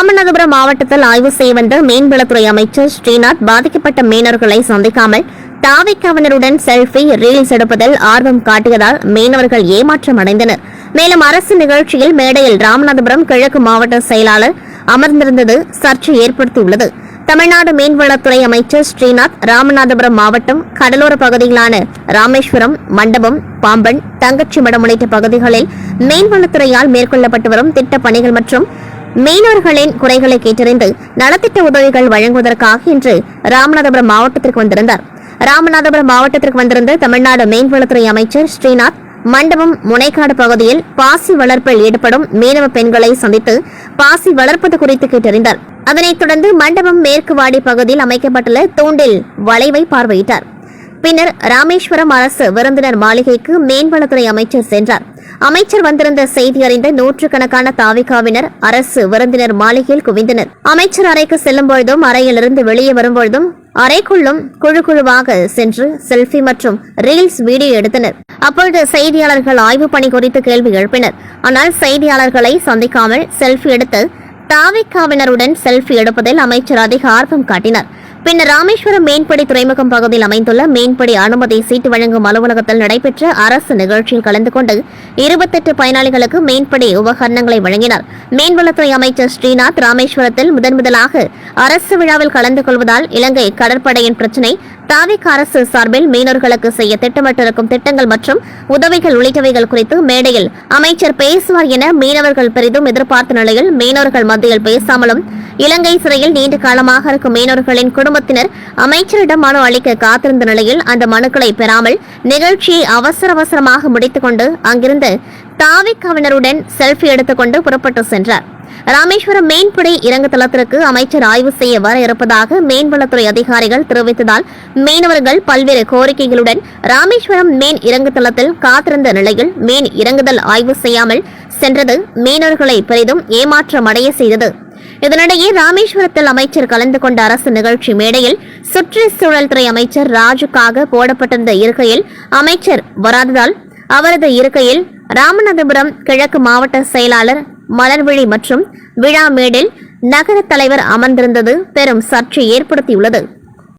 ராமநாதபுரம் மாவட்டத்தில் ஆய்வு செய்ய வந்த மீன்வளத்துறை அமைச்சர் ஸ்ரீநாத் பாதிக்கப்பட்ட மீனவர்களை சந்திக்காமல் தாவிக்கவினருடன் செல்ஃபி ரீல்ஸ் எடுப்பதில் ஆர்வம் காட்டியதால் மீனவர்கள் ஏமாற்றம் அடைந்தனர். மேலும் அரசு நிகழ்ச்சியில் மேடையில் ராமநாதபுரம் கிழக்கு மாவட்ட செயலாளர் அமர்ந்திருந்தது சர்ச்சை ஏற்படுத்தியுள்ளது. தமிழ்நாடு மீன்வளத்துறை அமைச்சர் ஸ்ரீநாத் ராமநாதபுரம் மாவட்டம் கடலோர பகுதிகளான ராமேஸ்வரம், மண்டபம், பாம்பன், தங்கச்சிமடம் உள்ளிட்ட பகுதிகளில் மீன்வளத்துறையால் மேற்கொள்ளப்பட்டு வரும் திட்டப் பணிகள் மற்றும் மீனவர்களின் குறைகளை கேட்டறிந்து நலத்திட்ட உதவிகள் வழங்குவதற்காக இன்று ராமநாதபுரம் மாவட்டத்திற்கு வந்திருந்தார். ராமநாதபுரம் மாவட்டத்திற்கு வந்திருந்த தமிழ்நாடு மீன்வளத்துறை அமைச்சர் ஸ்ரீநாத் மண்டபம் முனைக்காடு பகுதியில் பாசி வளர்ப்பில் ஈடுபடும் மீனவ பெண்களை சந்தித்து பாசி வளர்ப்பது குறித்து கேட்டறிந்தார். அதனைத் தொடர்ந்து மண்டபம் மேற்கு வாடி பகுதியில் அமைக்கப்பட்டுள்ள தூண்டில் வளைவை பார்வையிட்டார். பின்னர் ராமேஸ்வரம் அரசு விருந்தினர் மாளிகைக்கு மீன்வளத்துறை அமைச்சர் சென்றார். அமைச்சர் வந்திருந்த செய்தி அறிந்த நூற்றுக்கணக்கான தாவிகாவினர் அரசு விருந்தினர் மாளிகையில் குவிந்தனர். அமைச்சர் அறைக்கு செல்லும் பொழுதும் அறையிலிருந்து வெளியே வரும்பொழுதும் அறைக்குள்ளும் குழு குழுவாக சென்று செல்ஃபி மற்றும் ரீல்ஸ் வீடியோ எடுத்தனர். அப்பொழுது செய்தியாளர்கள் ஆய்வு பணி குறித்து கேள்வி எழுப்பினர். ஆனால் செய்தியாளர்களை சந்திக்காமல் செல்ஃபி எடுத்து தாவிகாவினருடன் செல்ஃபி எடுப்பதில் அமைச்சர் அதிக ஆர்வம் காட்டினார். பின்னர் ராமேஸ்வரம் மீன்பிடி துறைமுகம் பகுதியில் அமைந்துள்ள மீன்பிடி அனுமதி சீட்டு வழங்கும் அலுவலகத்தில் நடைபெற்ற அரசு நிகழ்ச்சியில் கலந்து கொண்டு 28 பயனாளிகளுக்கு மீன்பிடி உபகரணங்களை வழங்கினார். மீன்வளத்துறை அமைச்சர் ஸ்ரீநாத் ராமேஸ்வரத்தில் முதன்முதலாக அரசு விழாவில் கலந்து கொள்வதால் இலங்கை கடற்படையின் பிரச்சினை, தாவிக அரசு சார்பில் மீனவர்களுக்கு செய்ய திட்டமிட்டிருக்கும் திட்டங்கள் மற்றும் உதவிகள் உள்ளிட்டவைகள் குறித்து மேடையில் அமைச்சர் பேசுவார் என மீனவர்கள் பெரிதும் எதிர்பார்த்த நிலையில் மீனவர்கள் மத்தியில் பேசாமலும் இலங்கை சிறையில் நீண்ட காலமாக இருக்கும் மீனவர்களின் குடும்பத்தினர் அமைச்சரிடம் மனு அளிக்க காத்திருந்த நிலையில் அந்த மனுக்களை பெறாமல் நிகழ்ச்சியை அவசரமாக முடித்துக் கொண்டு அங்கிருந்து தாவிகாவினருடன் செல்ஃபி எடுத்துக்கொண்டு புறப்பட்டு சென்றார். ராமேஸ்வரம் மீன்பிடி இறங்கு தளத்திற்கு அமைச்சர் ஆய்வு செய்ய வர இருப்பதாக மீன்வளத்துறை அதிகாரிகள் தெரிவித்ததால் மீனவர்கள் பல்வேறு கோரிக்கைகளுடன் ராமேஸ்வரம் மீன் இறங்கு தளத்தில் காத்திருந்த நிலையில் மீன் இறங்குதல் ஆய்வு செய்யாமல் சென்றது மீனவர்களை பெரிதும் ஏமாற்றம் அடைய செய்தது. இதனிடையே ராமேஸ்வரத்தில் அமைச்சர் கலந்து கொண்ட அரசு நிகழ்ச்சி மேடையில் சுற்றுச்சூழல் துறை அமைச்சர் ராஜுக்காக போடப்பட்டிருந்த இருக்கையில் அமைச்சர் வராததால் அவரது இருக்கையில் ராமநாதபுரம் கிழக்கு மாவட்ட செயலாளர் மலர்விழி மற்றும் விழா மேடில் நகர தலைவர் அமர்ந்திருந்தது பெரும் சர்ச்சை ஏற்படுத்தியுள்ளது.